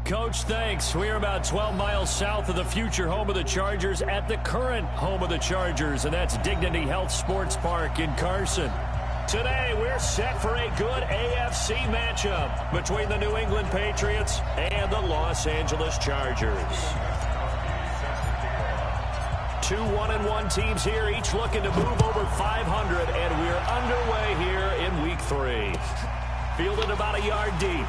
Coach, thanks. We are about 12 miles south of the future home of the Chargers at the current home of the Chargers, and that's Dignity Health Sports Park in Carson. Today, we're set for a good AFC matchup between the New England Patriots and the Los Angeles Chargers. Two 1-1 teams here, each looking to move over 500, and we're underway here in Week 3. Fielded about a yard deep.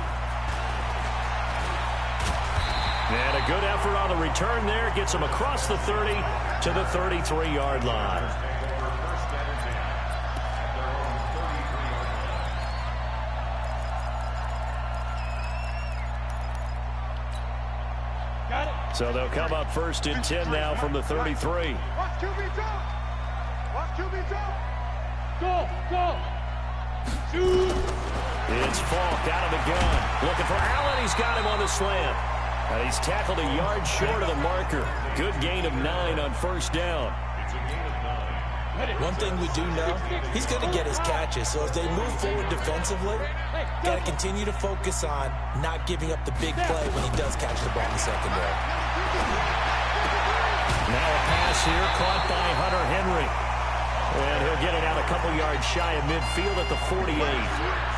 And a good effort on the return there. Gets him across the 30 to the 33-yard line. So they'll come up first and 10 now from the 33. Watch QB drop. Watch QB drop. Go. Shoot. It's Falk out of the gun. Looking for Allen. He's got him on the slant. And he's tackled a yard short of the marker. Good gain of 9 on first down. One thing we do know, he's going to get his catches. So as they move forward defensively, got to continue to focus on not giving up the big play when he does catch the ball in the secondary. Now a pass here caught by Hunter Henry. And he'll get it out a couple yards shy of midfield at the 48.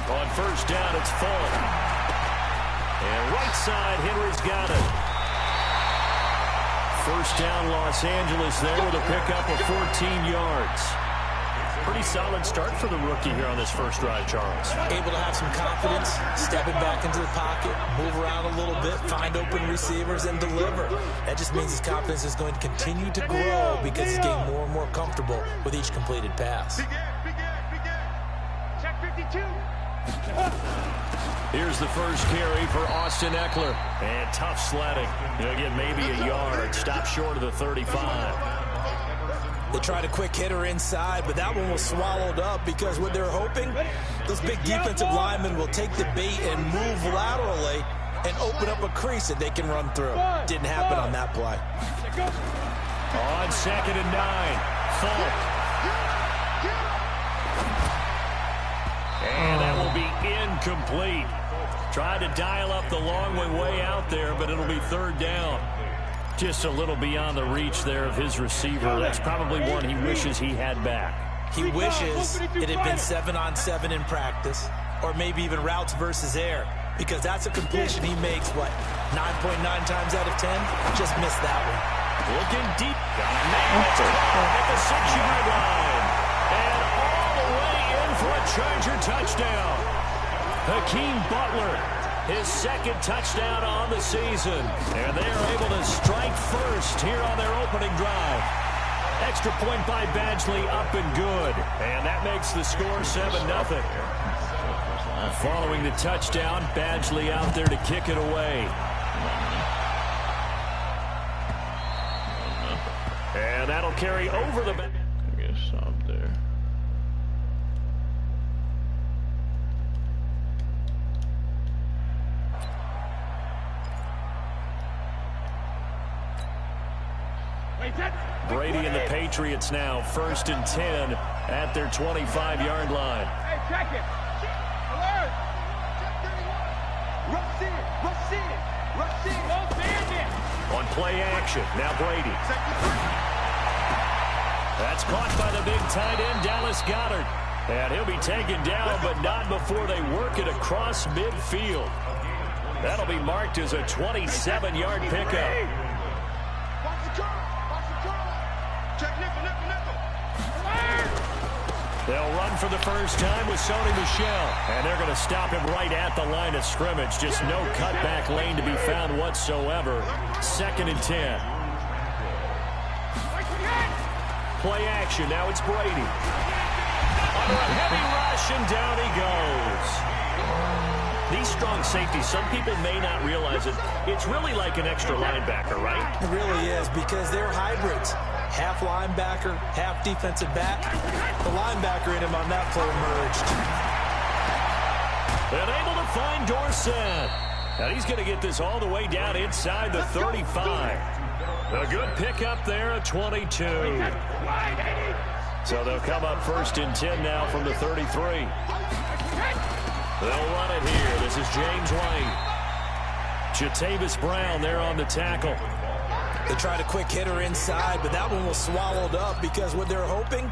On first down, it's Falk. And right side, Henry's got it. First down, Los Angeles there with a pickup of 14 yards. Pretty solid start for the rookie here on this first drive, Charles. Able to have some confidence, stepping back into the pocket, move around a little bit, find open receivers, and deliver. That just means his confidence is going to continue to grow because he's getting more and more comfortable with each completed pass. Check 52. Here's the first carry for Austin Eckler. And tough sledding. He'll get maybe a yard. Stop short of the 35. They tried a quick hitter inside, but that one was swallowed up because what they're hoping, those big defensive linemen will take the bait and move laterally and open up a crease that they can run through. Didn't happen on that play. On 2nd and 9, Falk. And that will be incomplete. Tried to dial up the long way out there, but it'll be third down. Just a little beyond the reach there of his receiver. That's probably one he wishes he had back. He wishes it had been 7-on-7 in practice, or maybe even routes versus air, because that's a completion he makes, 9.9 times out of 10? Just missed that one. Looking deep. Got a man at the 6-yard line. And all the way in for a Charger touchdown. Hakeem Butler, his second touchdown on the season. And they are able to strike first here on their opening drive. Extra point by Badgley, up and good. And that makes the score 7-0. Following the touchdown, Badgley out there to kick it away. And that'll carry over the back. I guess stop there. Brady and the Patriots now, 1st and 10 at their 25-yard line. Hey, check it. Alert. Rush in. No bandit. On play action, now Brady. That's caught by the big tight end, Dallas Goedert. And he'll be taken down, but not before they work it across midfield. That'll be marked as a 27-yard pickup. They'll run for the first time with Sony Michel. And they're going to stop him right at the line of scrimmage. Just no cutback lane to be found whatsoever. 2nd and 10. Play action. Now it's Brady. Under a heavy rush, and down he goes. These strong safeties, some people may not realize it. It's really like an extra linebacker, right? It really is, because they're hybrids. Half linebacker, half defensive back. The linebacker in him on that play emerged. And able to find Dorsett. And he's going to get this all the way down inside the 35. A good pickup there at 22. So they'll come up first and 10 now from the 33. They'll run it here. This is James White. Jatavis Brown there on the tackle. They tried a quick hitter inside, but that one was swallowed up because what they're hoping,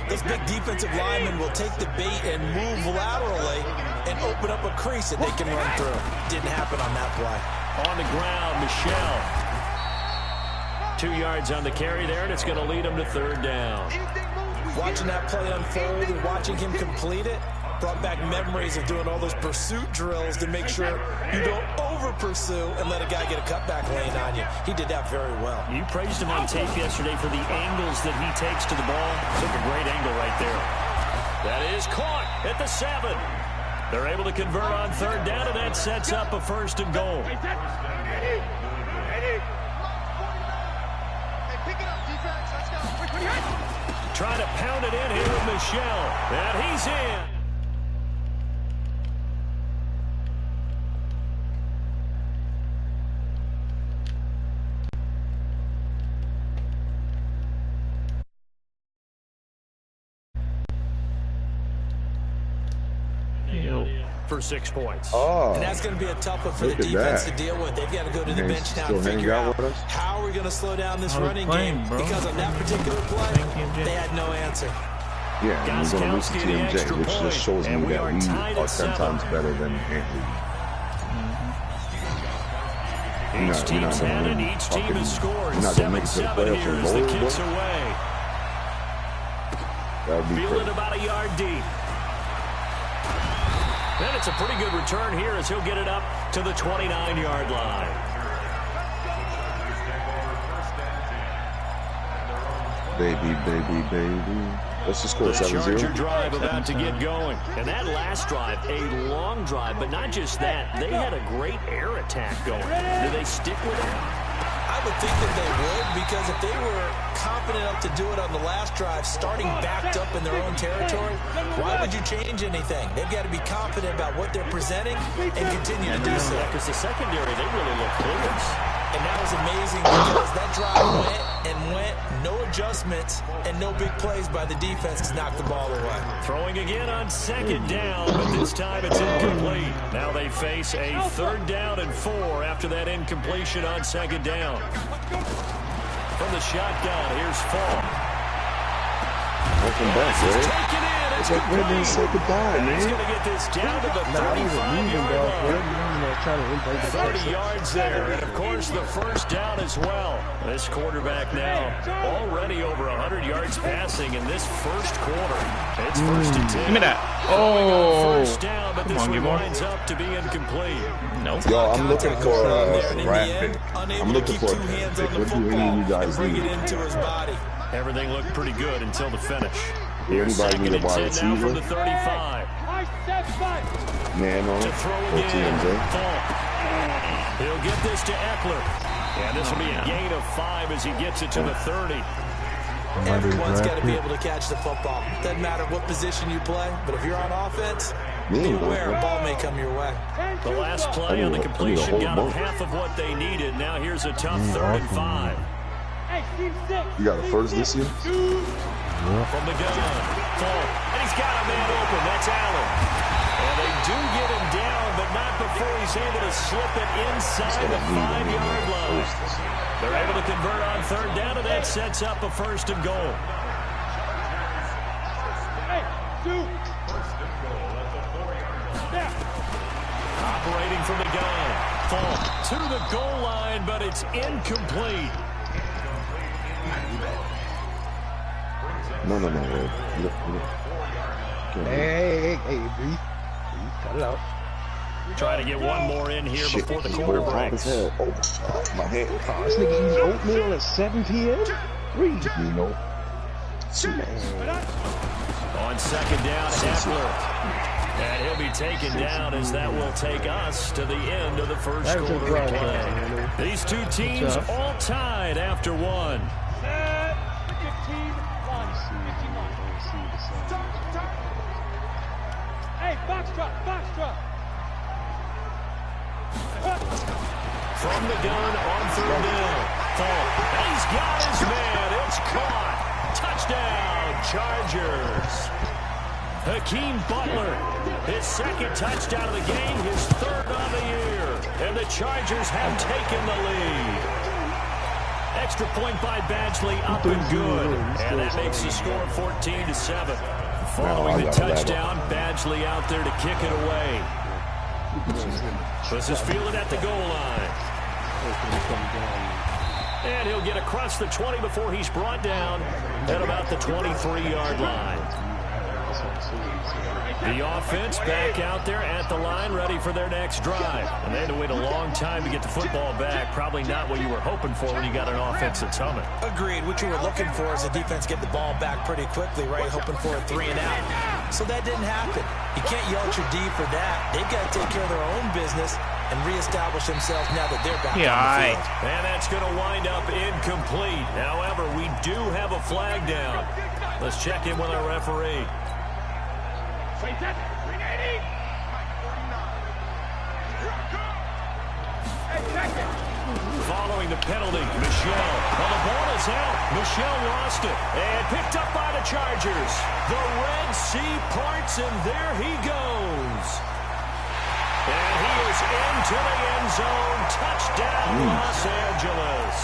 those big defensive linemen will take the bait and move laterally and open up a crease that they can run through. Didn't happen on that play. On the ground, Michelle. 2 yards on the carry there, and it's going to lead them to third down. Watching that play unfold and watching him complete it brought back memories of doing all those pursuit drills to make sure you don't over-pursue and let a guy get a cutback lane on you. He did that very well. You praised him on tape yesterday for the angles that he takes to the ball. Took a great angle right there. That is caught at the 7. They're able to convert on third down, and that sets up a first and goal. Trying to pound it in here with Michelle. And he's in. For 6 points. Oh, and that's going to be a tough one for the defense to deal with. They've got to go to the bench now and figure out how we're going to slow down this running game. Because on that particular play, they had no answer. Yeah, and we're going to lose to TMJ, which just shows me that we are 10 times better than Anthony. Each team's had it. Each team has scored. 7-7 here as the kicks away. Fielded about a yard deep. Then it's a pretty good return here as he'll get it up to the 29-yard line. Baby, baby, baby. Let's just score 7-0. The Charger drive about to get going. And that last drive, a long drive, but not just that. They had a great air attack going. Do they stick with that? I would think that they would, because if they were confident enough to do it on the last drive, starting backed up in their own territory, why would you change anything? They've got to be confident about what they're presenting and continue to do so. Because the secondary, they really look clueless. And that was amazing because that drive went, no adjustments, and no big plays by the defense to knock the ball away. Throwing again on second down, but this time it's incomplete. Now they face a 3rd down and 4 after that incompletion on second down. From the shotgun, here's Fall. Welcome back, Ray. Taken in. It's like we're going to say goodbye, man. He's going to get this down to the 35-yard line. 30 yards there, and of course the first down as well. This quarterback now already over 100 yards passing in this first quarter. It's first and 10. Give me that. Oh, first down, but this one winds up to be incomplete. Nope. Yo, I'm looking for a draft pick. I'm looking for a draft pick. What do any of you guys need? Everything looked pretty good until the finish. Anybody need a wide receiver? From the 35. Man on it. Or TMJ. He'll get this to Eckler. Yeah, this will be a gain of 5 as he gets it to the 30. Everyone's got to be able to catch the football. Doesn't matter what position you play, but if you're on offense, be aware a ball may come your way. The last play on the completion got them half of what they needed. Now here's a tough 3rd and 5. You got a first this year? From the gun, Fall, and he's got a man open. That's Allen. And they do get him down, but not before he's able to slip it inside the 5-yard line. They're able to convert on 3rd down, and that sets up a first and goal. Operating from the gun, Fall to the goal line, but it's incomplete. No. Hey, breathe. Cut it out. Trying to get one more in here before the quarter breaks. Oh, my head. Oh, this nigga eating oatmeal at 7 p.m.? Breathe. You know. On second down, Eckler. And he'll be taken down as that will take us to the end of the first quarter of play. These two teams all tied after one. Hey, box truck. From the gun on 3rd down. Fall. got his man. It's caught. Touchdown, Chargers. Hakeem Butler, his second touchdown of the game, his third on the year. And the Chargers have taken the lead. Extra point by Badgley, up and good. And that makes the score 14-7. Following the touchdown, Badgley out there to kick it away. This is fielded at the goal line. And he'll get across the 20 before he's brought down at about the 23-yard line. The offense back out there at the line, ready for their next drive. And they had to wait a long time to get the football back. Probably not what you were hoping for when you got an offense that's humming. Agreed. What you were looking for is the defense get the ball back pretty quickly, right? Hoping for a 3 and out. So that didn't happen. You can't yell at your D for that. They've got to take care of their own business and reestablish themselves now that they're back on the field. And that's going to wind up incomplete. However, we do have a flag down. Let's check in with our referee. Following the penalty, Michelle. Well, the ball is out. Michelle lost it. And picked up by the Chargers. The Red Sea parts, and there he goes. And he is into the end zone. Touchdown, Los Angeles.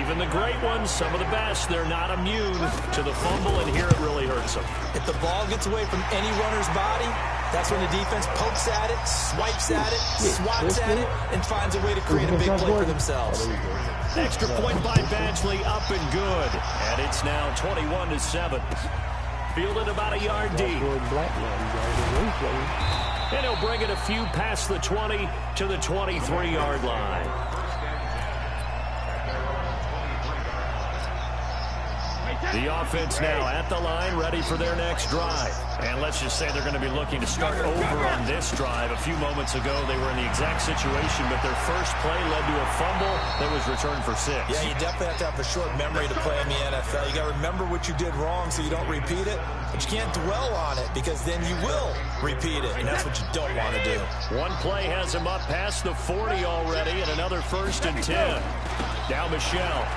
Even the great ones, some of the best, they're not immune to the fumble, and here it really hurts them. If the ball gets away from any runner's body, that's when the defense pokes at it, swipes at it, swats at it, and finds a way to create a big play for themselves. Extra point by Badgley, up and good. And it's now 21-7. Fielded about a yard deep. And he'll bring it a few past the 20 to the 23-yard line. The offense now at the line, ready for their next drive. And let's just say they're going to be looking to start over on this drive. A few moments ago, they were in the exact situation, but their first play led to a fumble that was returned for 6. Yeah, you definitely have to have a short memory to play in the NFL. You got to remember what you did wrong so you don't repeat it, but you can't dwell on it because then you will repeat it, and that's what you don't want to do. One play has him up past the 40 already, and another 1st and 10. Now Michelle.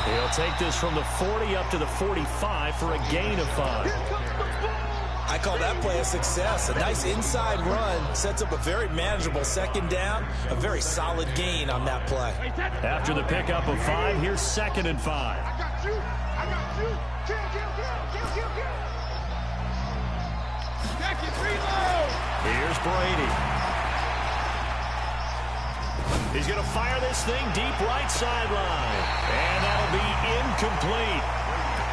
He'll take this from the 40 up to the 45 for a gain of 5. I call that play a success. A nice inside run sets up a very manageable second down, a very solid gain on that play. After the pickup of 5, here's 2nd and 5. I got you. I got you. Kill. Second reload. Here's Brady. He's going to fire this thing deep right sideline. And that'll be incomplete.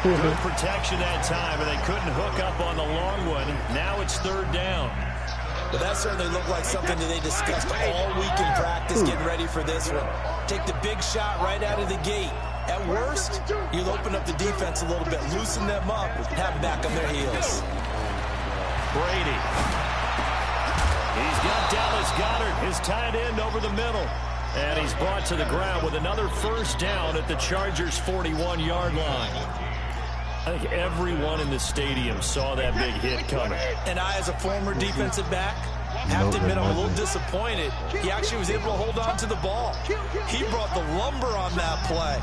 Good protection that time, and they couldn't hook up on the long one. Now it's 3rd down. But that certainly looked like something that they discussed all week in practice, getting ready for this one. Take the big shot right out of the gate. At worst, you'll open up the defense a little bit, loosen them up, and have them back on their heels. Brady. He's got Dallas Goedert, his tight end, over the middle. And he's brought to the ground with another 1st down at the Chargers' 41-yard line. I think everyone in the stadium saw that big hit coming. And I, as a former defensive back, have to admit I'm a little disappointed. He actually was able to hold on to the ball. He brought the lumber on that play.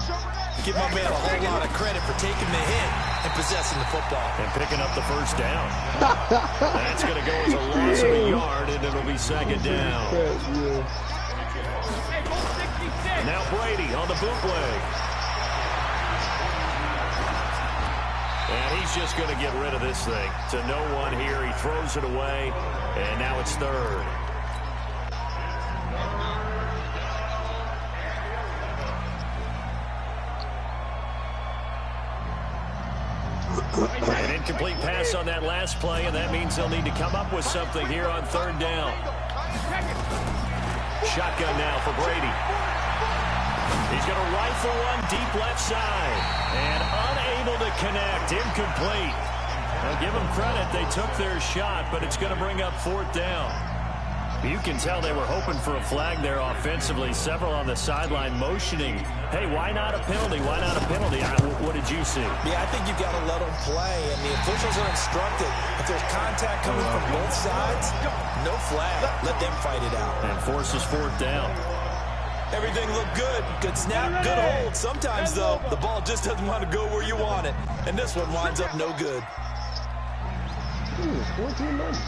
Give my man a whole lot of credit for taking the hit and possessing the football. And picking up the 1st down. That's going to go as a loss of a yard, and it'll be 2nd down. Now Brady on the bootleg. And he's just going to get rid of this thing. To no one here. He throws it away. And now it's 3rd. An incomplete pass on that last play, and that means they'll need to come up with something here on 3rd down. Shotgun now for Brady. He's going to rifle one deep left side. And unable to connect. Incomplete. Now give them credit. They took their shot, but it's going to bring up 4th down. You can tell they were hoping for a flag there offensively. Several on the sideline motioning. Hey, why not a penalty? Why not a penalty? What did you see? Yeah, I think you've got to let them play. And the officials are instructed, if there's contact coming from both sides, no flag. Let them fight it out. And forces 4th down. Everything looked good. Good snap, good hold. Sometimes, though, the ball just doesn't want to go where you want it. And this one winds up no good. 14 months.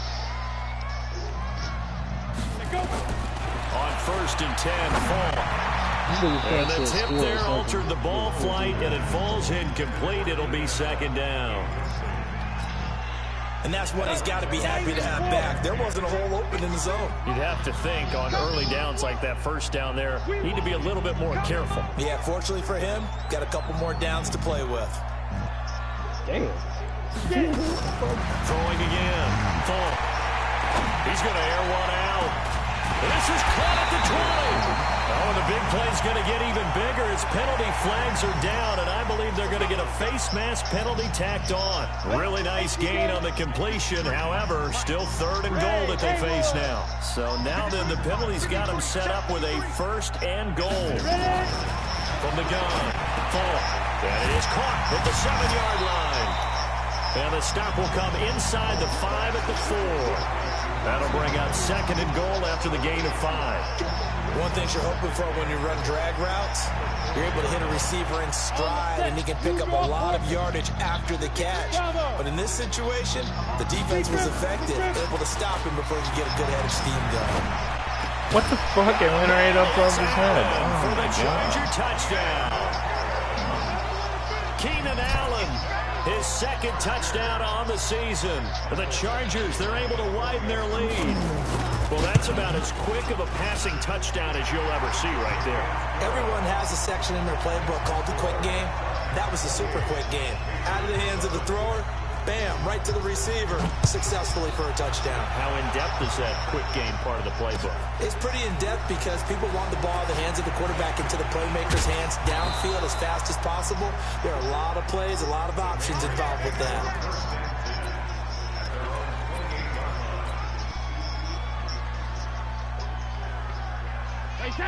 On 1st and 10, Fall. And the tip there altered the ball flight, and it falls incomplete. It'll be 2nd down. And that's what he's got to be happy to have back. There wasn't a hole open in the zone. You'd have to think on early downs like that 1st down there, need to be a little bit more careful. Yeah, fortunately for him, got a couple more downs to play with. Damn. Throwing again. Fall. He's going to air one out. This is caught at the 20. Oh, the big play's going to get even bigger as penalty flags are down, and I believe they're going to get a face mask penalty tacked on. Really nice gain on the completion. However, still 3rd and goal that they face now. So now then the penalty's got them set up with a 1st and goal. From the gun. Fall. And it is caught at the 7-yard line. And the stop will come inside the 5 at the 4. That'll bring up 2nd and goal after the gain of 5. One thing you're hoping for when you run drag routes, you're able to hit a receiver in stride, and he can pick up a lot of yardage after the catch. But in this situation, the defense was effective, able to stop him before he could get a good head of steam going. What the fuck? It went right up above his head. For the Charger touchdown. Keenan Allen, his 2nd touchdown on the season. And the Chargers, they're able to widen their lead. Well, that's about as quick of a passing touchdown as you'll ever see right there. Everyone has a section in their playbook called the quick game. That was the super quick game. Out of the hands of the thrower, bam, right to the receiver, successfully for a touchdown. How in-depth is that quick game part of the playbook? It's pretty in-depth because people want the ball in the hands of the quarterback into the playmaker's hands downfield as fast as possible. There are a lot of plays, a lot of options involved with that.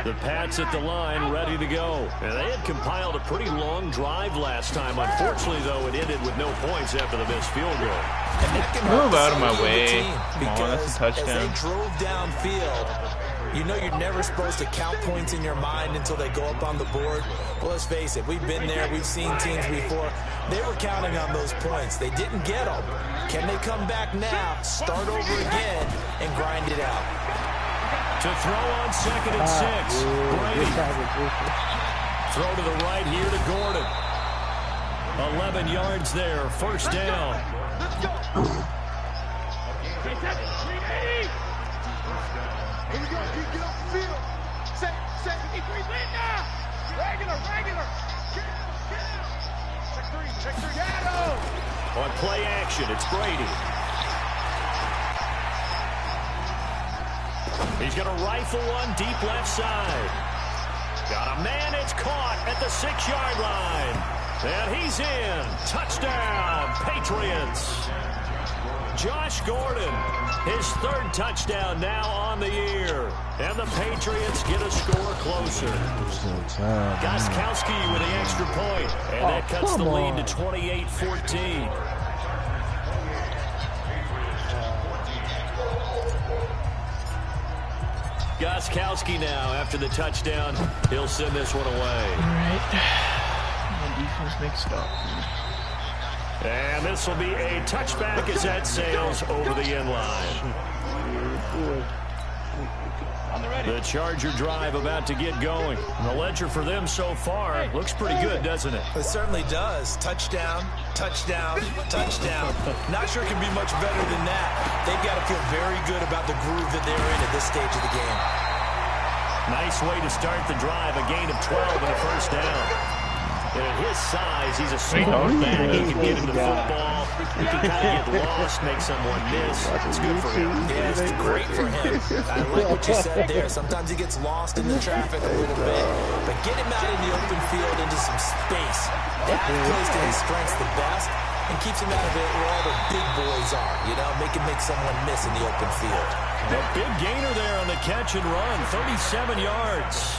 The Pats at the line, ready to go. And they had compiled a pretty long drive last time. Unfortunately, though, it ended with no points after the missed field goal. Move out of my way. Come on, that's a touchdown. As they drove downfield, you know you're never supposed to count points in your mind until they go up on the board. Well, let's face it, we've been there. We've seen teams before. They were counting on those points. They didn't get them. Can they come back now, start over again, and grind it out? To throw on 2nd and 6. Brady. Throw to the right here to Gordon. 11 yards there. 1st down. Here we go. Get off the field. Set. Regular. Check 3. Got him. On play action, it's Brady. He's going to rifle one deep left side. Got a man, it's caught at the 6-yard line. And he's in. Touchdown, Patriots. Josh Gordon, his 3rd touchdown now on the year. And the Patriots get a score closer. Gostkowski with the extra point. And that cuts the lead to 28-14. Gostkowski now, after the touchdown, he'll send this one away. All right. The defense mixed up. And this will be a touchback as that sails over the end line. The Charger drive about to get going. And the ledger for them so far looks pretty good, doesn't it? It certainly does. Touchdown. Not sure it can be much better than that. They've got to feel very good about the groove that they're in at this stage of the game. Nice way to start the drive. A gain of 12 and a 1st down. And at his size, he's a smart back. He can get him the football. He can kind of get lost, make someone miss. It's good for him. Yeah, it's great for him. I like what you said there. Sometimes he gets lost in the traffic a little bit. But get him out in the open field into some space. That plays to his strengths the best and keeps him out of it where all the big boys are. You know, make someone miss in the open field. A big gainer there on the catch and run. 37 yards.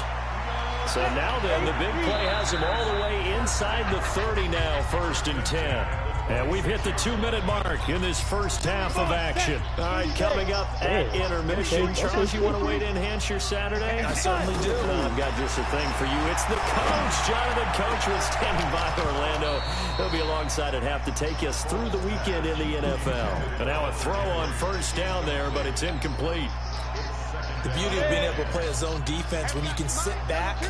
So now then, the big play has him all the way inside the 30 now, 1st and 10. And we've hit the 2-minute mark in this first half of action. All right, coming up at intermission. Charles, you want to wait in, enhance your Saturday? I certainly do. I've got just a thing for you. It's the coach, Jonathan Coachman, standing by Orlando. He'll be alongside at half to take us through the weekend in the NFL. And now a throw on first down there, but it's incomplete. The beauty of being able to play a zone defense when you can sit back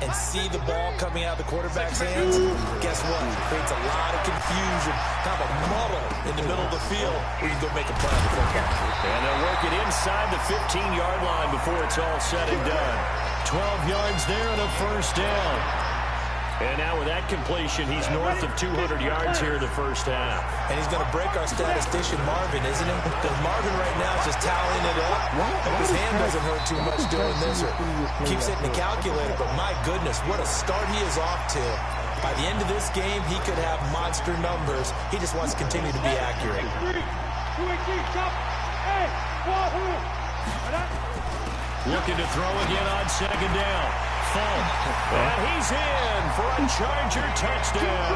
and see the ball coming out of the quarterback's hands, guess what? It creates a lot of confusion, kind of a muddle in the middle of the field where you can go make a play on the football. And they'll work it inside the 15-yard line before it's all said and done. 12 yards there and a first down. And now with that completion, he's north of 200 yards here in the first half. And he's going to break our statistician Marvin, isn't he? Because Marvin right now is just tallying it up. Hope his hand doesn't hurt too much doing this or keeps hitting the calculator. But my goodness, what a start he is off to. By the end of this game, he could have monster numbers. He just wants to continue to be accurate. Looking to throw again on second down. And he's in for a Charger touchdown.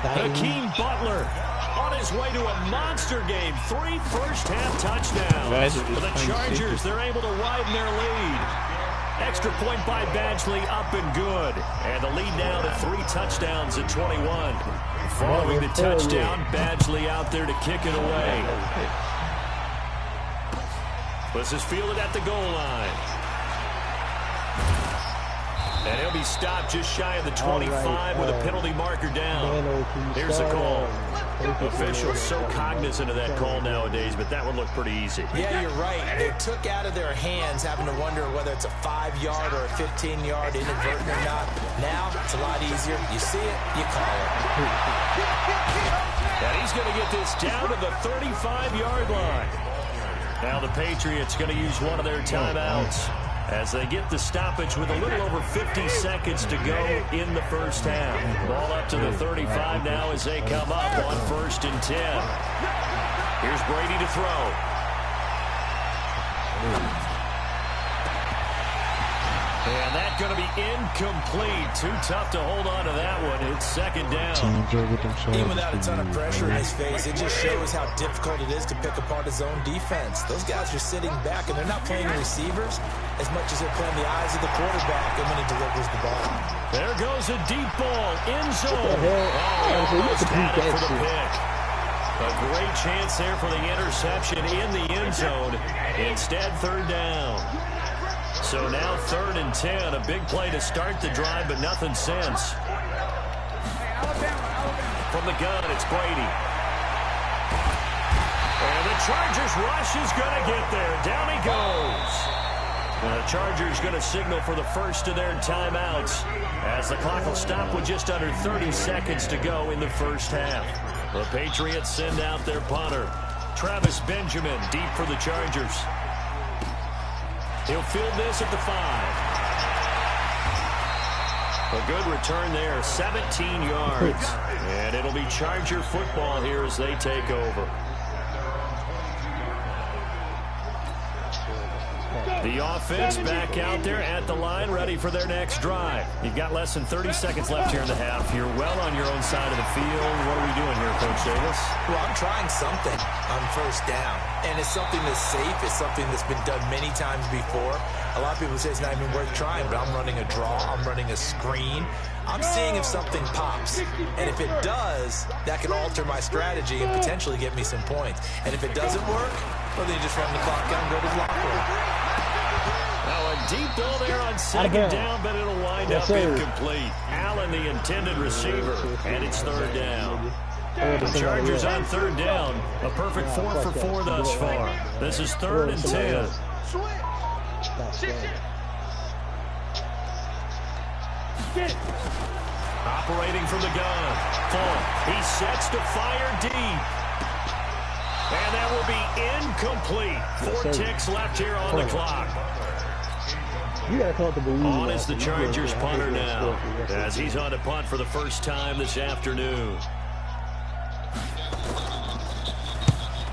Hakeem Butler on his way to a monster game. 3 first-half touchdowns. For the Chargers, they're able to widen their lead. Extra point by Badgley, up and good. And the lead now to 3 touchdowns at 21. Following the touchdown, Badgley out there to kick it away. This is fielded at the goal line. And he'll be stopped just shy of the 25 with a penalty marker down. Here's the call. Officials so cognizant of that call nowadays, but that one looked pretty easy. Yeah, you're right. They took out of their hands having to wonder whether it's a 5-yard or a 15-yard inadvertent or not. Now, it's a lot easier. You see it, you call it. And he's going to get this down to the 35-yard line. Now the Patriots going to use one of their timeouts as they get the stoppage with a little over 50 seconds to go in the first half. Ball up to the 35 now as they come up on 1st and 10. Here's Brady to throw. And that's going to be incomplete. Too tough to hold on to that one. It's second down. Even without a ton of pressure in his face, it just shows how difficult it is to pick apart his own defense. Those guys are sitting back, and they're not playing receivers as much as they're playing the eyes of the quarterback and when he delivers the ball. There goes a deep ball. End zone. Almost had it for the pick. A great chance there for the interception in the end zone. Instead, third down. So now 3rd and 10, a big play to start the drive, but nothing since. From the gun, it's Brady. And the Chargers rush is going to get there. Down he goes. And the Chargers going to signal for the first of their timeouts as the clock will stop with just under 30 seconds to go in the first half. The Patriots send out their punter, Travis Benjamin, deep for the Chargers. He'll field this at the 5. A good return there, 17 yards. And it'll be Charger football here as they take over. The offense back out there at the line, ready for their next drive. You've got less than 30 seconds left here in the half. You're well on your own side of the field. What are we doing here, Coach Davis? Well, I'm trying something on first down. And it's something that's safe. It's something that's been done many times before. A lot of people say it's not even worth trying, but I'm running a draw. I'm running a screen. I'm seeing if something pops. And if it does, that can alter my strategy and potentially get me some points. And if it doesn't work, well, then you just run the clock down and go to the locker room. Now a deep ball there on second down, but it'll wind up incomplete. Allen, the intended receiver, and it's third down. The Chargers on third down, a perfect 4 for 4 thus far. This is 3rd and 10. Operating from the gun. Full. He sets to fire deep. And that will be incomplete. 4 ticks left here on the clock. On is the Chargers punter now, as he's on to punt for the first time this afternoon.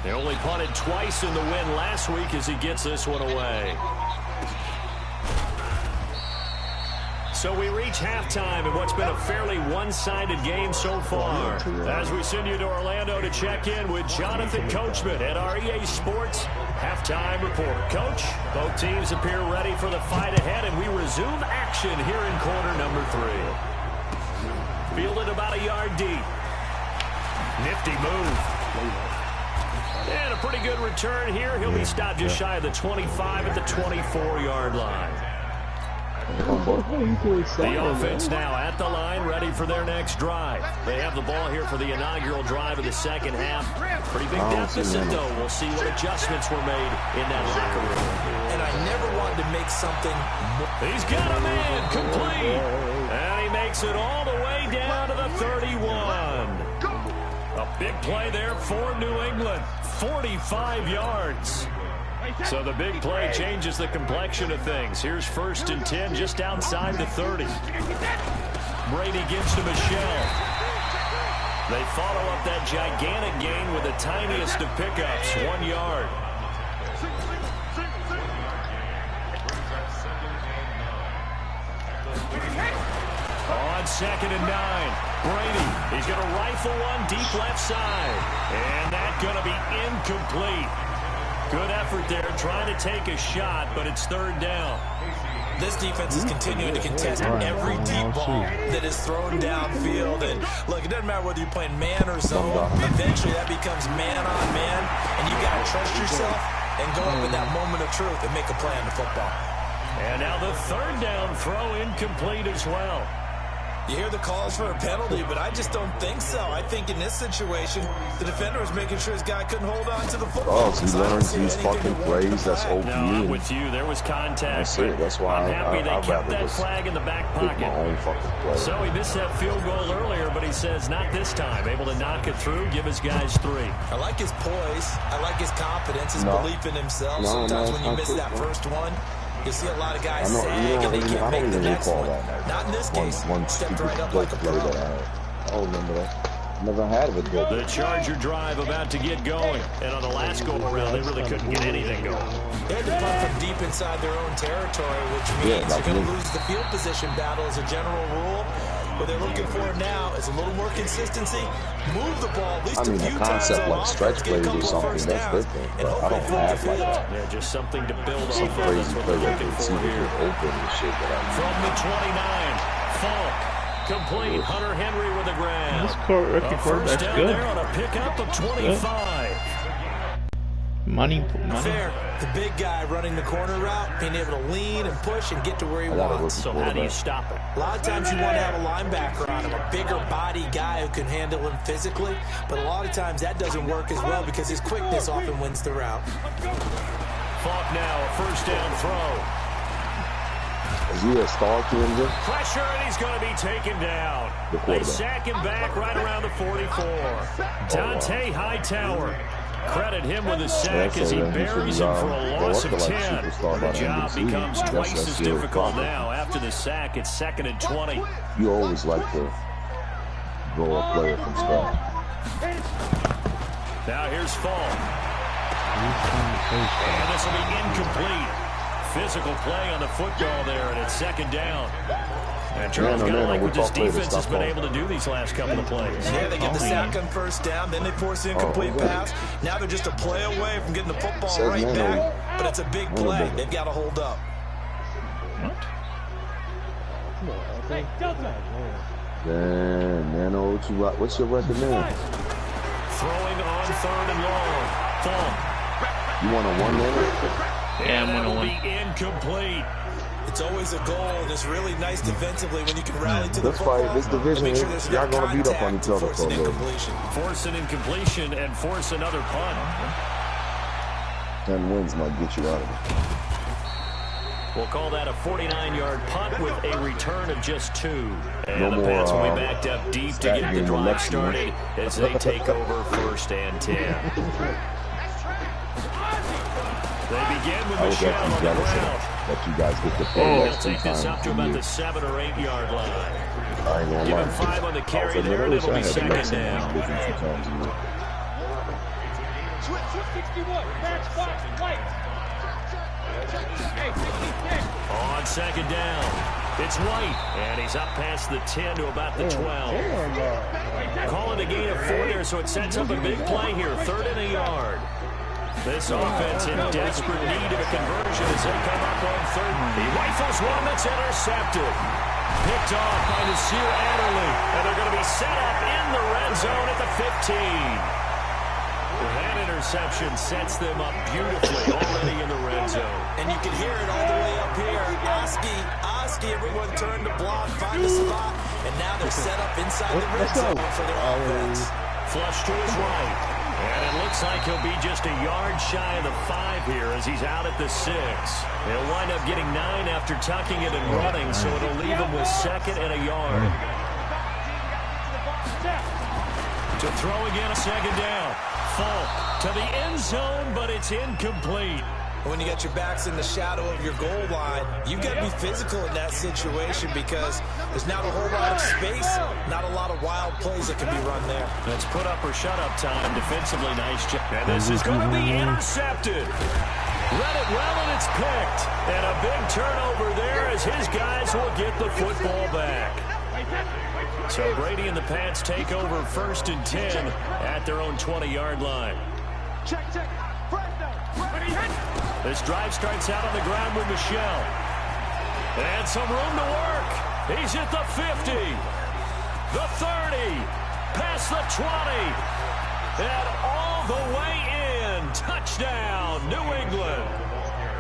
They only punted twice in the win last week as he gets this one away. So So we reach halftime in what's been a fairly one-sided game so far. As we send you to Orlando to check in with Jonathan Coachman at our EA Sports Halftime Report. Coach, both teams appear ready for the fight ahead, and we resume action here in quarter number 3. Fielded about a yard deep. Nifty move. And a pretty good return here. He'll be stopped just shy of the 25 at the 24-yard line. The offense now at the line, ready for their next drive. They have the ball here for the inaugural drive of the second half. Pretty big deficit, though. We'll see what adjustments were made in that locker room. And I never wanted to make something. He's got a man complete. And he makes it all the way down to the 31. A big play there for New England. 45 yards. So the big play changes the complexion of things. Here's 1st and 10 just outside the 30. Brady gives to Michelle. They follow up that gigantic gain with the tiniest of pickups, 1 yard. On 2nd and 9, Brady, he's going to rifle one deep left side. And that's going to be incomplete. Good effort there, trying to take a shot, but it's 3rd down. This defense is continuing to contest every deep ball that is thrown downfield. And look, it doesn't matter whether you're playing man or zone. Eventually, that becomes man on man, and you got to trust yourself and go up in that moment of truth and make a play on the football. And now the 3rd down throw incomplete as well. You hear the calls for a penalty, but I just don't think so. I think in this situation, the defender was making sure his guy couldn't hold on to the football. Oh, so he learns these fucking plays. That's OP. No, I'm with you. There was contact. That's it. That's why I'm happy they kept that just flag in the back pocket. my own fucking play. So he missed that field goal earlier, but he says not this time. Able to knock it through, give his guys 3. I like his poise. I like his confidence, his belief in himself. Sometimes when you miss that first one, you see a lot of guys sag and they can't make the next one. Not in this case. Stepped right up like a pro. I don't remember that. Never had it. The Charger drive about to get going. And on the last go-around, they really couldn't get anything going. They had to punt from deep inside their own territory, which means they're going to lose the field position battle as a general rule. What they're looking for now is a little more consistency. Move the ball at least a few times on offense, stretch get a plays or couple something, first that's downs, different. and But I don't have like that. Yeah, just something to build off Some of. crazy That's what play they're that looking they see for that here. open and shit that I From the 29, Falk. Complete. Hunter Henry with a grab. This rookie quarterback's down good. there on a pickup of 25. Money. Fair. The big guy running the corner route, being able to lean and push and get to where he wants. So how do you stop it? A lot of times you want to have a linebacker on him, a bigger body guy who can handle him physically, but a lot of times that doesn't work as well because his quickness often wins the route. Falk now, a 1st down throw. Is he a star candidate? Pressure, and he's going to be taken down. They sack him back right around the 44. Dante Hightower. Credit him with a sack as he buries him for a loss of 10. The job becomes twice as difficult now. After the sack, it's 2nd and 20. You always like to grow a player from scratch. Now here's Falk. And this will be incomplete. Physical play on the football there, and it's 2nd down. And Charles got to like what this defense has been able to do these last couple of plays. Yeah, they get the sack on 1st down, then they force the incomplete pass. Now they're just a play away from getting the football right back, but it's a big play. They've got to hold up. Nano, what's your record now? Throwing on 3rd and long. Falk. You want a 1 minute? Yeah, I'm going to be incomplete. It's always a goal, and it's really nice defensively when you can rally to the football. This division, y'all going to beat up on each other for a little. Force an incompletion and force another punt. 10 wins might get you out of it. We'll call that a 49-yard punt with a return of just 2. And No the more, Pats will be backed up deep to get the drive started as they take over 1st and 10. They begin with Michelle on the ground. That you guys get the play They'll take this up to about the 7 or 8 yard line. I ain't gonna Give lie. him 5 on the carry there, and it'll be 2nd down. On 2nd down, It's White, and he's up past the 10 to about the 12. Calling a gain of 4 there, so it sets up a big play here, 3rd and a yard. This offense in desperate need of a conversion as they come up on 3rd. He rifles one that's intercepted. Picked off by Nasir Adderley, and they're going to be set up in the red zone at the 15. That interception sets them up beautifully already in the red zone. And you can hear it all the way up here. Oski, everyone turned to block, find the spot, and now they're set up inside the red zone for their offense. Flush to his right. And it looks like he'll be just a yard shy of the 5 here as he's out at the 6. He'll wind up getting 9 after tucking it and running, so it'll leave him with 2nd and a yard. To throw again, a 2nd down. Falk to the end zone, but it's incomplete. When you got your backs in the shadow of your goal line, you've got to be physical in that situation because there's not a whole lot of space, not a lot of wild plays that can be run there. That's put up or shut up time. Defensively nice job. And this is going to be intercepted. Read it well, and it's picked. And a big turnover there as his guys will get the football back. So Brady and the Pats take over 1st and 10 at their own 20-yard line. Check. This drive starts out on the ground with Michelle. And some room to work. He's at the 50, the 30, past the 20, and all the way in. Touchdown, New England.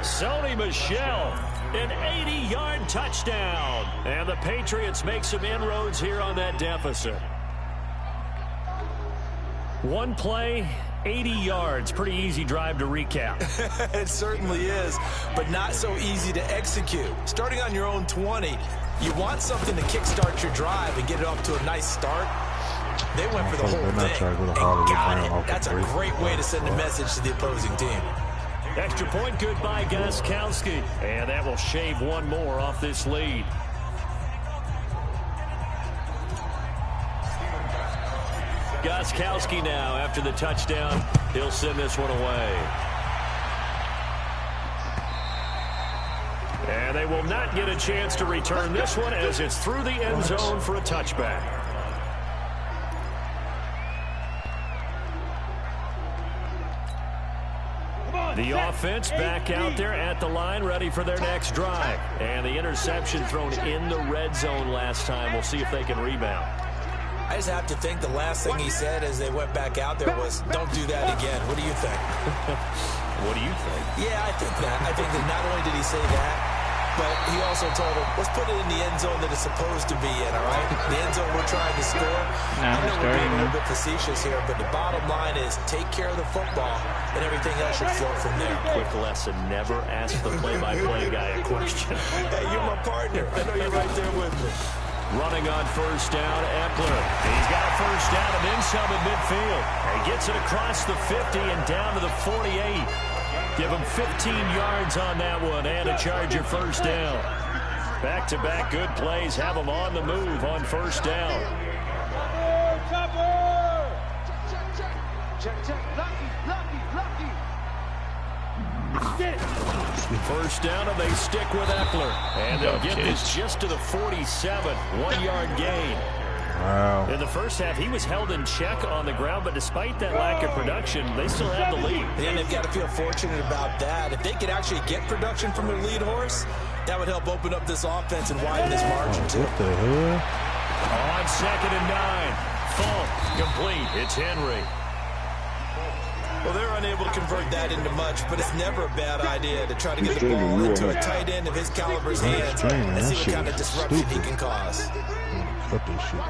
Sony Michel, an 80-yard touchdown. And the Patriots make some inroads here on that deficit. One play, 80 yards. Pretty easy drive to recap. It certainly is, but not so easy to execute. Starting on your own 20, you want something to kickstart your drive and get it off to a nice start. They went for the whole thing and got it. That's a great way to send a message to the opposing team. Extra point good by Gostkowski. And that will shave one more off this lead. Gostkowski now after the touchdown. He'll send this one away. And they will not get a chance to return this one as it's through the end zone for a touchback. The offense back out there at the line, ready for their next drive. And the interception thrown in the red zone last time. We'll see if they can rebound. I just have to think the last thing he said as they went back out there was, don't do that again. What do you think? What do you think? Yeah, I think that. I think that not only did he say that, but he also told him, let's put it in the end zone that it's supposed to be in, all right? The end zone we're trying to score. I know we're being a little bit facetious here, but the bottom line is take care of the football, and everything else should flow from there. Quick lesson, never ask the play-by-play guy a question. Hey, you're my partner. I know you're right there with me. Running on first down, Eckler. He's got a first down and then some at midfield. He gets it across the 50 and down to the 48. Give him 15 yards on that one and a Charger first down. Back-to-back good plays have them on the move on first down. Check. Lucky. First down, and they stick with Eckler. And they'll get this just to the 47. 1-yard gain. Wow. In the first half, he was held in check on the ground, but despite that lack of production, they still have the lead. And they've got to feel fortunate about that. If they could actually get production from their lead horse, that would help open up this offense and widen this margin, too. What the hell? On 2nd and 9. Falk, complete. It's Henry. Well, they're unable to convert that into much, but it's never a bad idea to try to get the ball into a tight end of his caliber's hands and see what kind of disruption he can cause. Fuck this shit.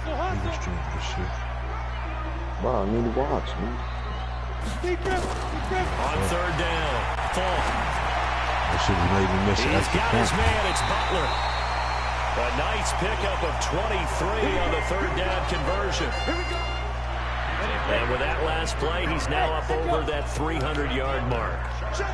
Nigga stream this shit. Wow, I need to watch, man. On 3rd down, Falk. That shit made me miss it. He's got his man. It's Butler. A nice pickup of 23 on the 3rd down conversion. And with that last play, he's now up over that 300-yard mark.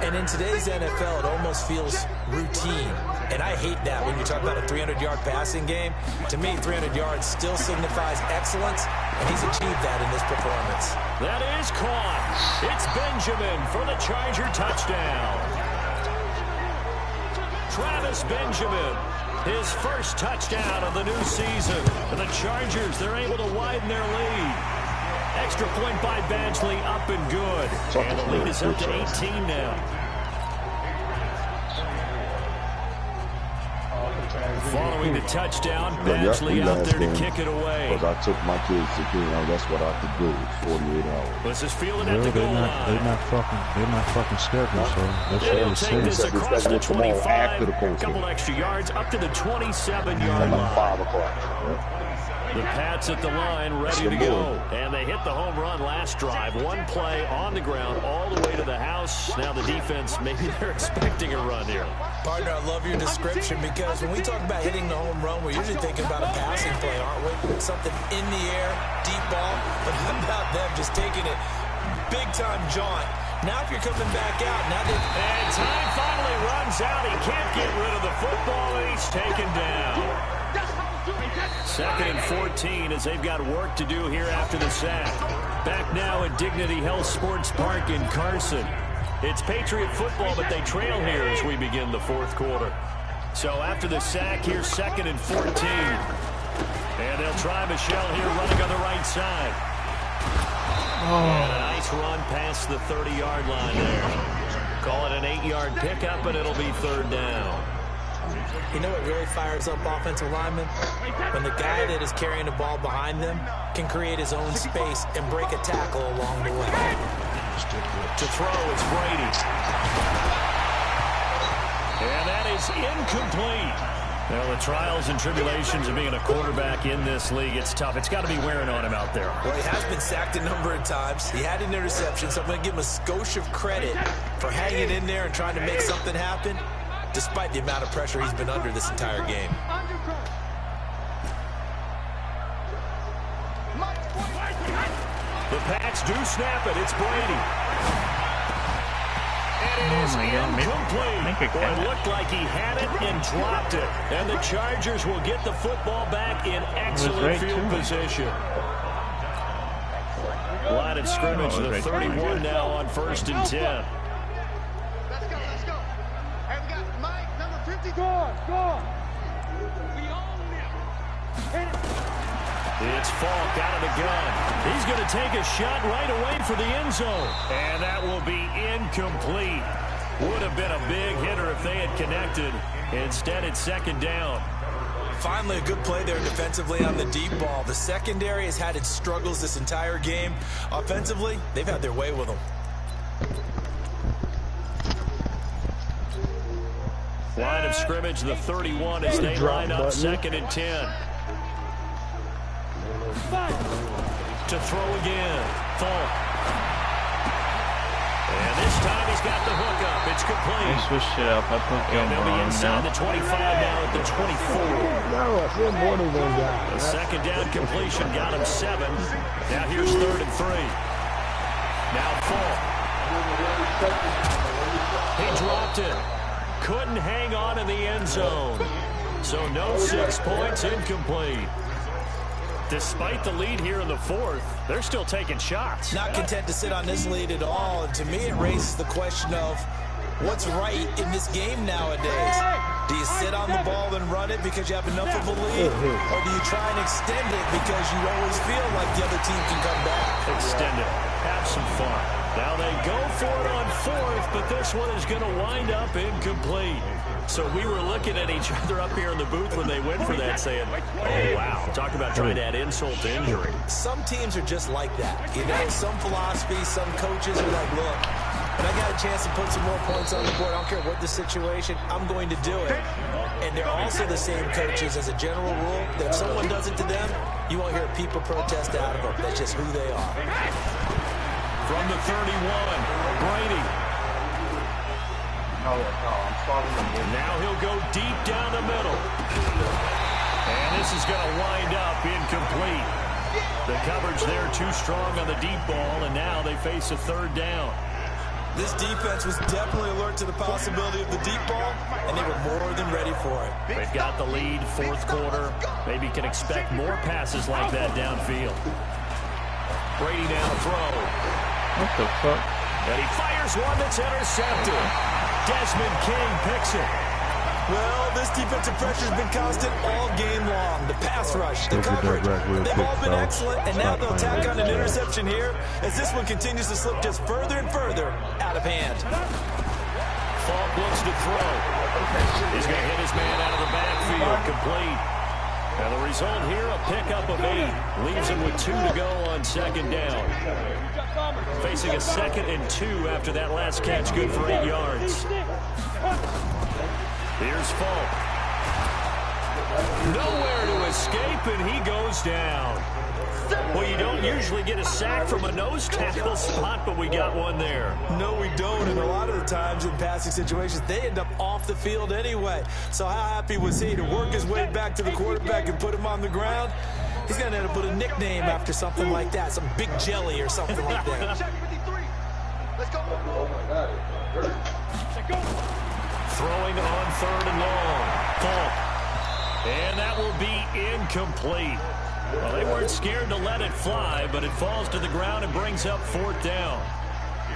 And in today's NFL, it almost feels routine. And I hate that when you talk about a 300-yard passing game. To me, 300 yards still signifies excellence, and he's achieved that in this performance. That is caught. It's Benjamin for the Charger touchdown. Travis Benjamin. His first touchdown of the new season. And the Chargers, they're able to widen their lead. Extra point by Badgley, up and good. And the lead is up to 18 now. Following the touchdown, Badgley out there to kick it away. Because I took my kids to camp. That's what I could do. 48 hours. This is fielded at the goal line. They're not fucking scheduled, so that's They'll what take this across the 25, after the a couple extra yards, up to the 27-yard line. 5 o'clock. The Pats at the line, ready to go. And they hit the home run last drive. One play on the ground all the way to the house. Now the defense, maybe they're expecting a run here. Partner, I love your description because when we talk about hitting the home run, we're usually thinking about a passing play, aren't we? Something in the air, deep ball. But how about them just taking it big-time jaunt? Now if you're coming back out, now they... And time finally runs out. He can't get rid of the football, and he's taken down. Second and 14 as they've got work to do here after the sack. Back now at Dignity Health Sports Park in Carson. It's Patriot football, but they trail here as we begin the fourth quarter. So after the sack, here's second and 14. And they'll try Michelle here running on the right side. And a nice run past the 30-yard line there. Call it an 8-yard pickup, and it'll be third down. You know what really fires up offensive linemen? When the guy that is carrying the ball behind them can create his own space and break a tackle along the way. To throw is Brady. And that is incomplete. Well, the trials and tribulations of being a quarterback in this league, it's tough. It's got to be wearing on him out there. Well, he has been sacked a number of times. He had an interception, so I'm going to give him a skosh of credit for hanging in there and trying to make something happen, despite the amount of pressure he's been under this entire game. The Pats do snap it. It's Brady. And it is incomplete. Well, it looked like he had it and dropped it. And the Chargers will get the football back in excellent field position. Line of scrimmage, the 31 now on 1st and 10. Let's go, let's go. Hey, we got Mike, number 50. Go. We own them. It's Falk out of the gun. He's going to take a shot right away for the end zone. And that will be incomplete. Would have been a big hitter if they had connected. Instead, it's second down. Finally, a good play there defensively on the deep ball. The secondary has had its struggles this entire game. Offensively, they've had their way with them. Line of scrimmage, the 31 as they line up second and 10. To throw again, Falk. And this time he's got the hook up. It's complete. I switched it up. I put and they'll be inside the 25 now at the 24. No, I said more than one guy. The second down completion got him 7. Now here's third and 3. Now Falk. He dropped it. Couldn't hang on in the end zone. So no 6 points, incomplete. Despite the lead here in the fourth, they're still taking shots. Not content to sit on this lead at all. And to me, it raises the question of what's right in this game nowadays. Do you sit on the ball and run it because you have enough of a lead? Or do you try and extend it because you always feel like the other team can come back? Extend it. Have some fun. Now they go for it on fourth, but this one is going to wind up incomplete. So we were looking at each other up here in the booth when they went for that saying, oh, wow. Talk about trying to add insult to injury. Some teams are just like that. You know, some philosophy, some coaches are like, look, when I got a chance to put some more points on the board, I don't care what the situation, I'm going to do it. And they're also the same coaches as a general rule that if someone does it to them, you won't hear people protest out of them. That's just who they are. From the 31, Brady. Now he'll go deep down the middle. And this is going to wind up incomplete. The coverage there too strong on the deep ball, and now they face a third down. This defense was definitely alert to the possibility of the deep ball, and they were more than ready for it. They've got the lead, fourth quarter. Maybe can expect more passes like that downfield. Brady now to throw. What the fuck? And he fires one that's intercepted. Desmond King picks it. Well, this defensive pressure has been constant all game long. The pass rush, the coverage, they've all been excellent, and now they'll tack on an interception here as this one continues to slip just further and further out of hand. Falk looks to throw. He's going to hit his man out of the backfield, complete. And the result here, a pickup of 8. Leaves him with 2 to go on second down. Facing a 2nd and 2 after that last catch, good for 8 yards. Here's Falk. Nowhere to escape, and he goes down. Well, you don't usually get a sack from a nose tackle spot, but we got one there. No, we don't, and a lot of the times in passing situations, they end up off the field anyway. So how happy was he to work his way back to the quarterback and put him on the ground? He's going to end up with a nickname after something like that, some Big Jelly or something like that. Let's go. Throwing on 3rd and long. Falk. And that will be incomplete. Well, they weren't scared to let it fly, but it falls to the ground and brings up 4th down.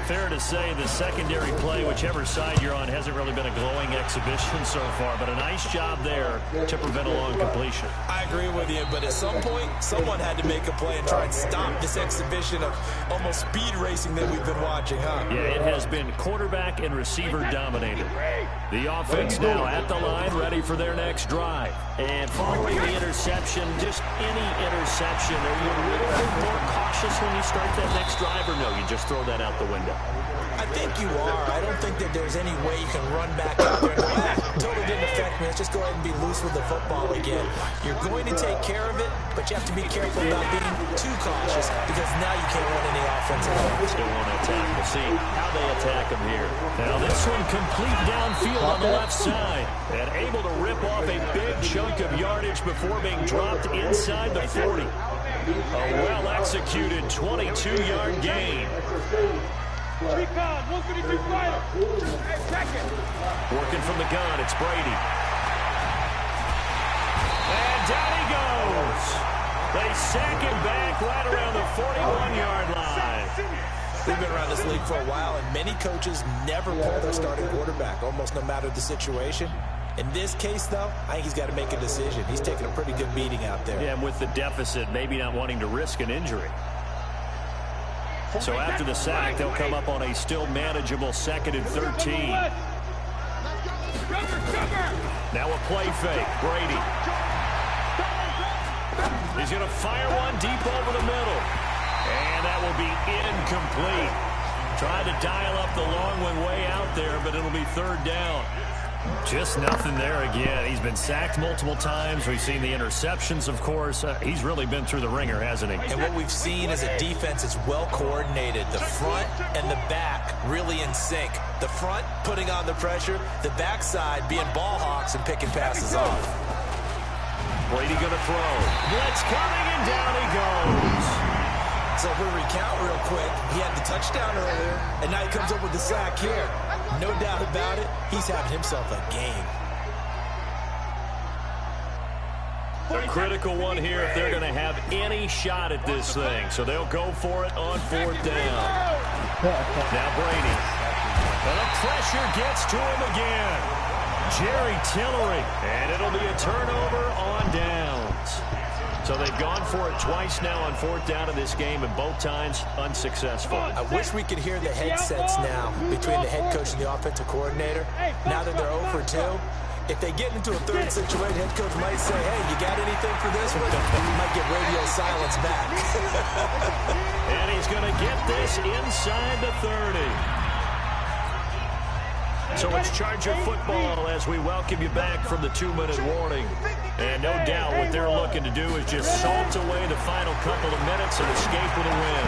Fair to say the secondary play, whichever side you're on, hasn't really been a glowing exhibition so far, but a nice job there to prevent a long completion. I agree with you, but at some point, someone had to make a play and try and stop this exhibition of almost speed racing that we've been watching, huh? Yeah, it has been quarterback and receiver dominated. The offense now at the line, ready for their next drive. And following the interception, just any interception, are you a little bit more cautious when you start that next drive, or no, you just throw that out the window? I think you are. I don't think that there's any way you can run back out there and go, totally didn't affect me. Let's just go ahead and be loose with the football again. You're going to take care of it, but you have to be careful about being too cautious because now you can't run any offense at all. Still want to attack. We'll see how they attack him here. Now this one complete downfield on the left side and able to rip off a big chunk of yardage before being dropped inside the 40. A well-executed 22-yard gain. Working from the gun, it's Brady. And down he goes. They sack him back right around the 41-yard line. We've been around this league for a while, and many coaches never pull their starting quarterback, almost no matter the situation. In this case, though, I think he's got to make a decision. He's taking a pretty good beating out there. Yeah, and with the deficit, maybe not wanting to risk an injury. So after the sack, they'll come up on a still manageable 2nd and 13. Now a play fake. Brady. He's going to fire one deep over the middle. And that will be incomplete. Tried to dial up the long one way out there, but it'll be 3rd down. Just nothing there again. He's been sacked multiple times. We've seen the interceptions, of course. He's really been through the ringer, hasn't he? And what we've seen is a defense that's well coordinated. The front and the back really in sync. The front putting on the pressure. The backside being ball hawks and picking passes off. Brady going to throw. Blitz coming, and down he goes. So if we recount real quick, he had the touchdown earlier, and now he comes up with the sack here. No doubt about it, he's having himself a game. A critical one here if they're going to have any shot at this thing. So they'll go for it on 4th down. Now Brady. And the pressure gets to him again. Jerry Tillery. And it'll be a turnover on downs. So they've gone for it twice now on 4th down in this game, and both times unsuccessful. I wish we could hear the headsets now between the head coach and the offensive coordinator. Now that they're 0 for 2, if they get into a 3rd situation, head coach might say, hey, you got anything for this one? We might get radio silence back. And he's going to get this inside the 30. So it's Charger football as we welcome you back from the 2-minute warning. And no doubt what they're looking to do is just salt away the final couple of minutes and escape with a win.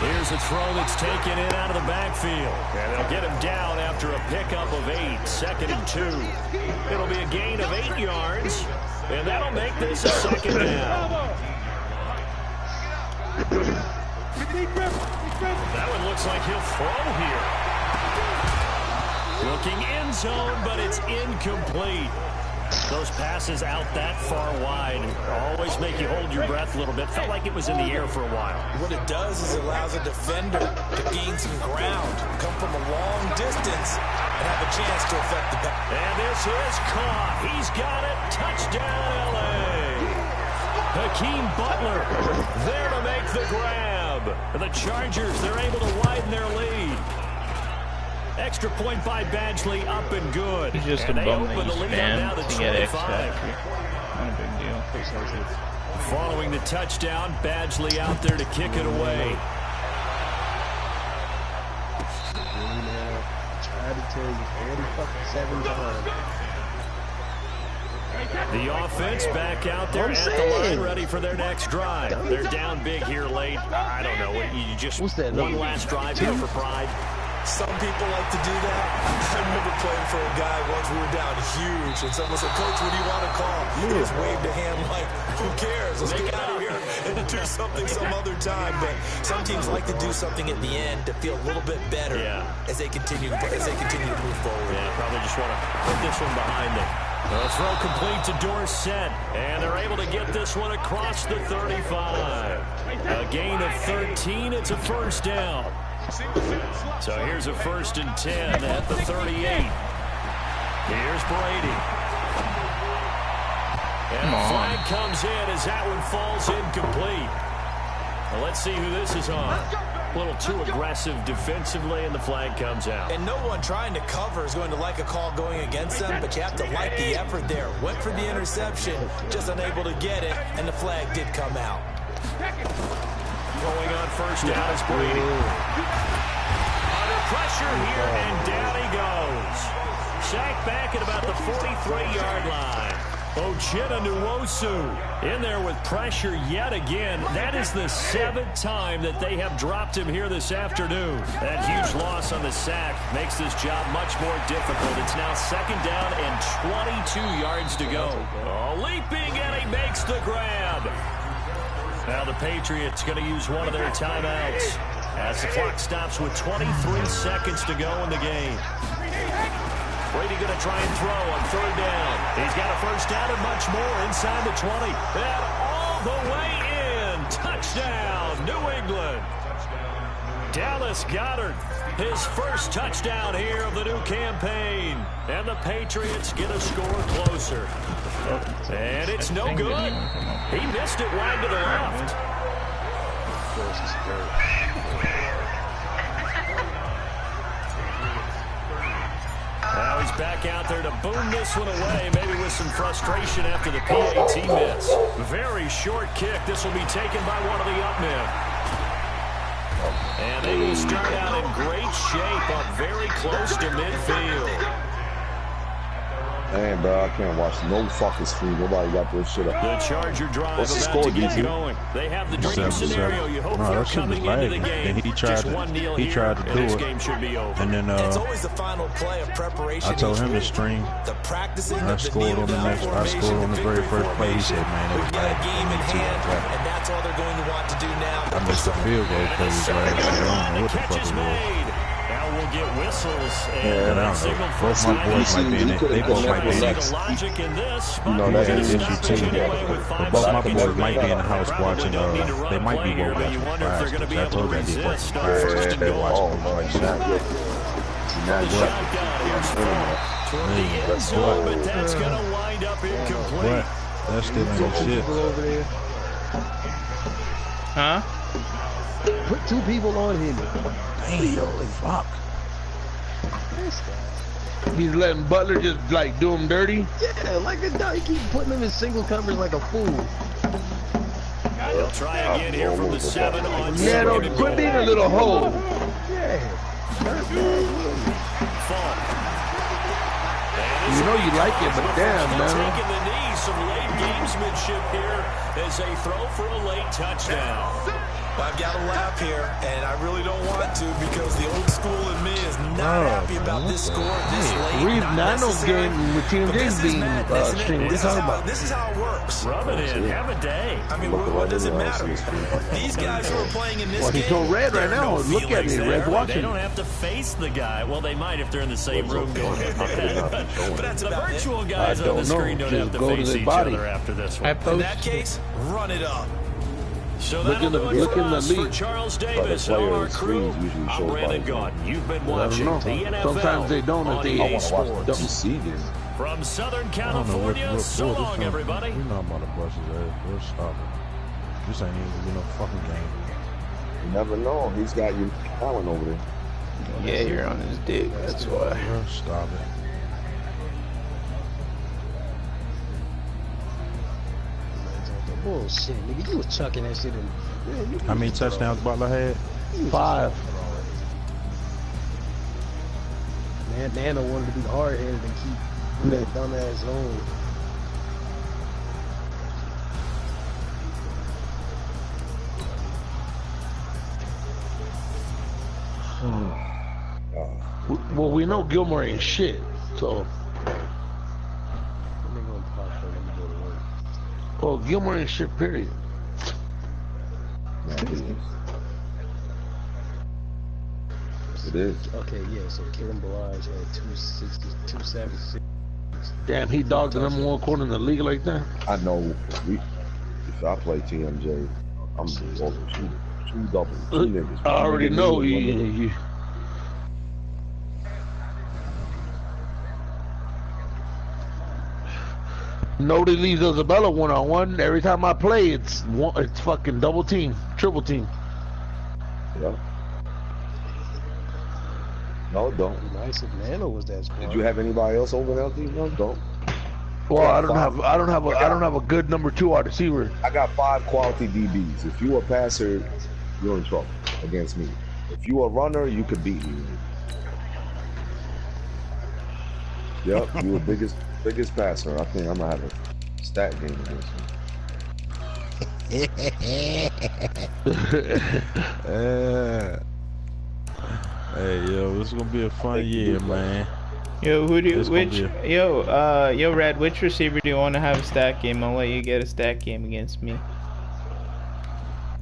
Here's a throw that's taken in out of the backfield. And they'll get him down after a pickup of 8, 2nd and 2. It'll be a gain of 8 yards, and that'll make this a 2nd down. That one looks like he'll throw here. Looking end zone, but it's incomplete. Those passes out that far wide always make you hold your breath a little bit. Felt like it was in the air for a while. What it does is it allows a defender to gain some ground, come from a long distance, and have a chance to affect the pass. And this is caught. He's got it. Touchdown, L.A. Hakeem Butler there to make the grab. And the Chargers, they're able to widen their lead. Extra point by Badgley, up and good. He's just and a bum that you spam to get X Factor. Not a big deal. Following the touchdown, Badgley out there to kick it away. Tried to tell you 47 times. The offense back out there at the line, ready for their next drive. They're down big here late. I don't know. You just one last drive here for pride. Some people like to do that. I remember playing for a guy once we were down huge, and someone said, "Coach, what do you want to call?" He just waved a hand like, "Who cares? Let's get out of here and do something some other time." But some teams like to do something at the end to feel a little bit better as they continue to move forward. Yeah, probably just want to put this one behind them. The throw complete to Dorsett, and they're able to get this one across the 35. A gain of 13. It's a first down. So here's a 1st and 10 at the 38. Here's Brady. And the flag comes in as that one falls incomplete. Well, let's see who this is on. A little too aggressive defensively, and the flag comes out. And no one trying to cover is going to like a call going against them, but you have to like the effort there. Went for the interception, just unable to get it, and the flag did come out. Going on first down is Brady. Under pressure here, and down he goes. Sacked back at about the 43-yard line. Ochena Nwosu in there with pressure yet again. That is the 7th time that they have dropped him here this afternoon. That huge loss on the sack makes this job much more difficult. It's now 2nd down and 22 yards to go. Oh, leaping, and he makes the grab. Now the Patriots going to use one of their timeouts as the clock stops with 23 seconds to go in the game. Brady going to try and throw on 3rd down. He's got a first down and much more inside the 20. And all the way in. Touchdown, New England. Dallas Goedert, his first touchdown here of the new campaign. And the Patriots get a score closer. And it's no good. He missed it wide to the left. Now he's back out there to boom this one away, maybe with some frustration after the PAT miss. Very short kick. This will be taken by one of the up men. And they will start out in great shape up very close to midfield. Man, bro, I can't watch no fucking screen. Nobody got this shit up. The Charger drive about to get going. They have the dream scenario. You hope for coming into the game. And he tried to do it. Game should be over. And then it's always the final play of preparation. I told him to stream. The practicing I scored on the next. I scored on the very first play. He said, "Man, we've got a game in hand, and that's all they're going to want to do now." I missed the field goal because I don't know what the fuck it was. Now we'll get whistles and I don't know. Both my boys might be in it. They both might be in it. Logic in this, you know, that's an issue too. Both my boys might be in the house watching. They might be woke up from Friday. I told you I did work from Friday. They're watching. But that's going to wind up incomplete. That's still ain't shit. Huh? Put 2 people on him. Damn, fuck. He's letting Butler just like do him dirty. Yeah, like a guy. He keep putting him in single coverage like a fool. He'll try again here from the 7 on Yeah, don't quit being a little hole. Yeah. You know you like it, but damn, man. Taking the knee, some late gamesmanship here as they throw for a late touchdown. I've got to laugh here, and I really don't want to because the old school in me is not happy about this score this late. Reed Nano's game with Team James being streamed. What are you talking about? This is how it works. Rub it in. Have a day. I mean, what does it matter? These guys who are playing in this game, he's on red right now. Look at me. Red's watching. They don't have to face the guy. Well, they might if they're in the same room going head. But that's the virtual guys on the screen don't have to face each other after this one. In that case, run it up. So look in the league. Charles Davis on our crew. I'm Brandon Gaunt. You've been watching the NFL. Sometimes they don't if they EA Sports. Season. From Southern California, so long, everybody. We're not about to bust his ass. We'll stop it. This ain't even no fucking game. You never know. He's got you Allen over there. Yeah, you're on his dick. That's why. We'll stop it. Bullshit, nigga. You was chucking that shit in. How many touchdowns Butler had? 5. Man, Nana wanted to be hard-headed and keep that dumbass on. Well, we know Gilmore ain't shit, so. Well, Gilmore ain't shit, period. Yeah, it is. Okay, yeah, so Kieran Balaj had 260, 276. Damn, he dogged the number 1 corner in the league like that? I know. If I play TMJ, I'm over two doubles. Two niggas. I already know. You Nobody leaves Isabella 1-on-1. Every time I play, it's fucking double team, triple team. Yeah. No, don't. Nice if Nana was that smart. Did you have anybody else over there? No, don't. Well, I don't have a good number 2 wide receiver. I got 5 quality DBs. If you a passer, you're in trouble against me. If you a runner, you could beat me. Yep, you the biggest passer. I think I'm gonna have a stat game against you. Hey, yo, this is gonna be a fun year, man. Yo, yo, Rad, which receiver do you want to have a stat game? I'll let you get a stat game against me.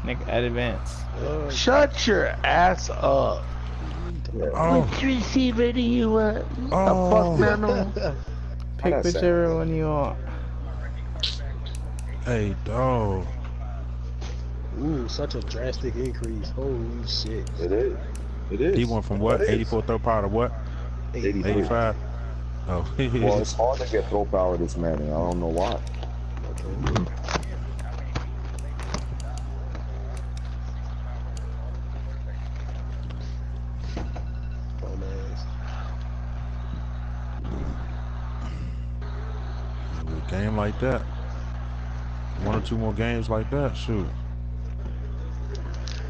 Nick, at advance. Shut your ass up. Which receiver do you want? Fuck, man. Pick whichever one you want. Hey, dog. Ooh, such a drastic increase. Holy shit. It is. It is. He went from what? 84 throw power to what? 85. Oh. Well, it's hard to get throw power this man. I don't know why. Okay. Game like that. 1 or 2 more games like that, shoot.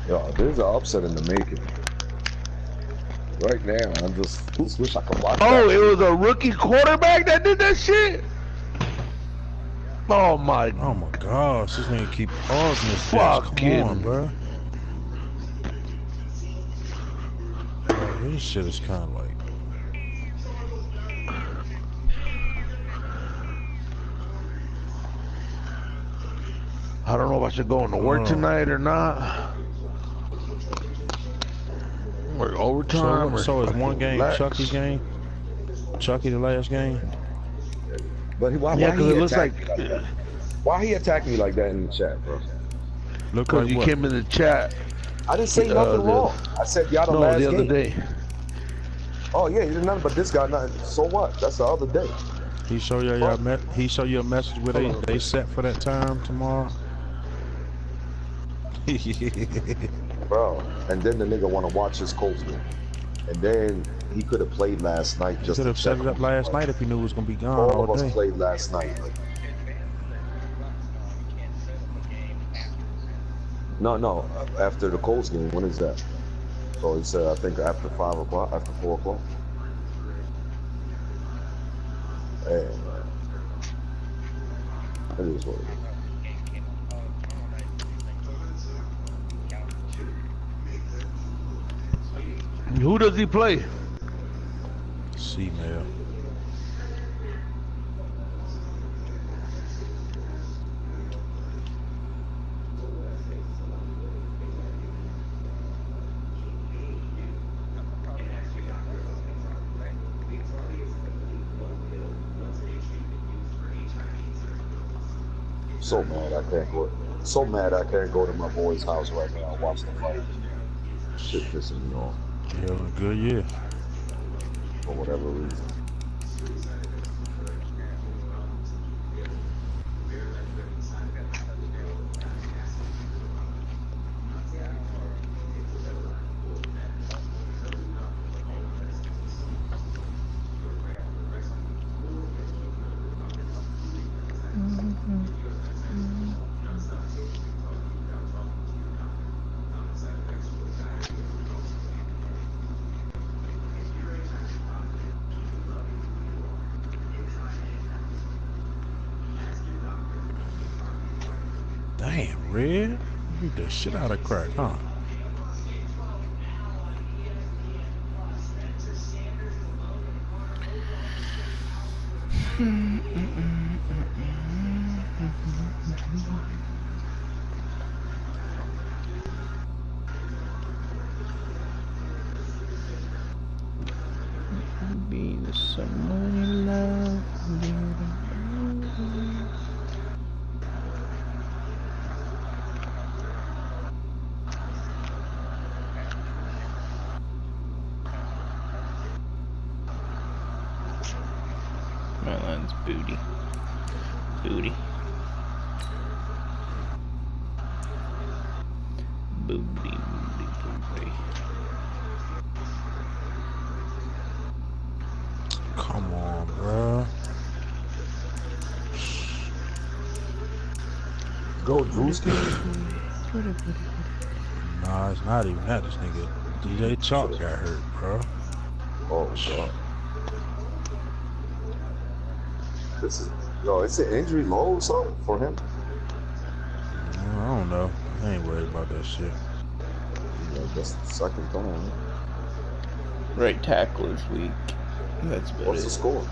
Yo, there's an upset in the making. Right now, I just wish I could watch that. Oh, it was a rookie quarterback that did that shit? Oh my gosh, this nigga keep pausing this fuck. Come on, bro. This shit is kind of like. I don't know if I should go into work tonight or not. Or overtime. So it's one game, Chucky game? Chucky the last game? But why yeah, because it looks like... Why he attacked me like that in the chat, bro? Because you came in the chat. I didn't say nothing wrong. I said y'all the last game. The other day. Oh yeah, you did nothing but this guy nothing. So what? That's the other day. He show you a message where they set for that time tomorrow. Bro, and then the nigga want to watch his Colts game, and then he could have played last night. Just could have set it up last night if he knew it was gonna be gone all day. Of us played last night. No, after the Colts game. When is that? So it's I think after 5 o'clock, after 4 o'clock. Hey, man. It is what it is. Who does he play? C-Mail. So mad I can't go. So mad I can't go to my boy's house right now and watch the fight. Shit pissing me off. You having a good year. For whatever reason. Damn, Red. You beat the shit out of crack, huh? Be the someone you love. My line's booty. Booty. Booty, booty, booty. Come on, bro. Go, Drewski. Nah, it's not even that. This nigga DJ Chalk got hurt, bro. Oh, God. This is, yo, it's an injury low or something for him. I don't know. I ain't worried about that shit. Yeah, that's the second time. Right tackle is weak. That's about What's it. the score?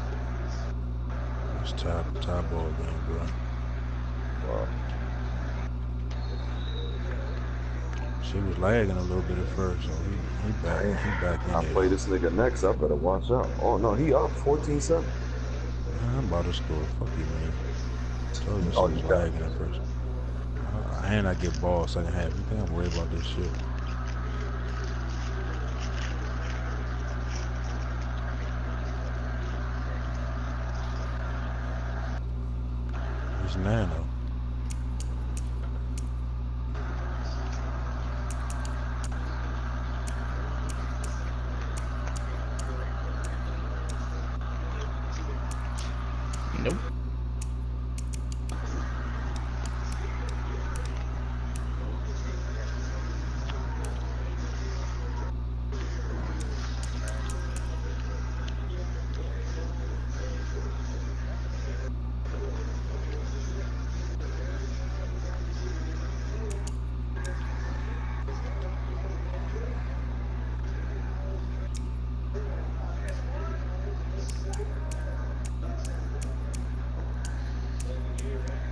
It's tie ball game, bro. Wow. She was lagging a little bit at first, so he back in I there. play this nigga next. I better watch out. Oh no, he up 14-7. I'm about to score. Fuck you, man. Told you she Oh, was you got lagging at first. And I get balls second half. You think I'm worried about this shit? It's Nano. Nope.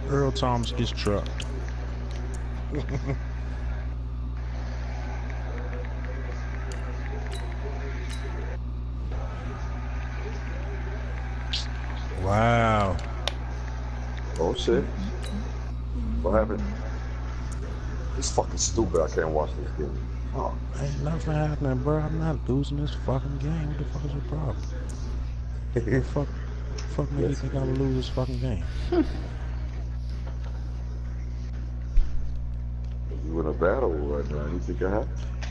Earl Thomas gets trucked. Wow. Oh shit. What happened? It's fucking stupid. I can't watch this game. Oh. Ain't nothing happening, bro. I'm not losing this fucking game. What the fuck is your problem? The fuck make you think I'm gonna lose this fucking game? You in a battle right now. You think I have?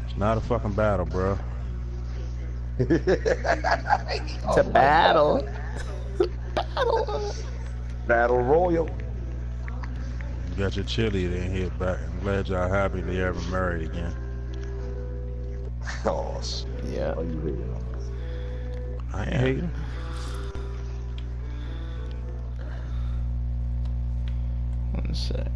It's not a fucking battle, bro. It's a battle. Battle Royal. You got your cheerleader in here back. I'm glad y'all happy they ever married again. Oh shit. Yeah. Why you hating? I ain't hating. One sec.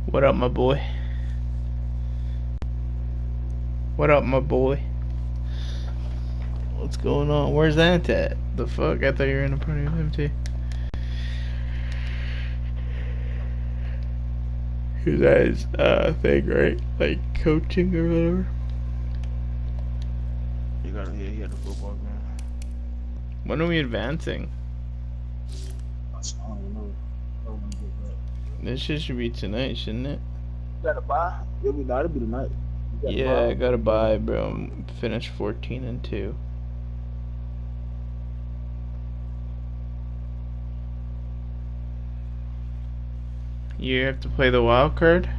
What up, my boy? What up, my boy? What's going on? Where's that at? The fuck? I thought you were in a party with him too. Who's that his thing, right? Like coaching or whatever? he got the football game. When are we advancing? I don't know. I don't want to get that. This shit should be tonight, shouldn't it? You gotta buy? It'll be tonight. Yeah, I gotta buy, bro. I'm finished 14-2. You have to play the wild card?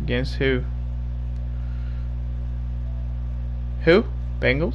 Against who? Who? Bengals?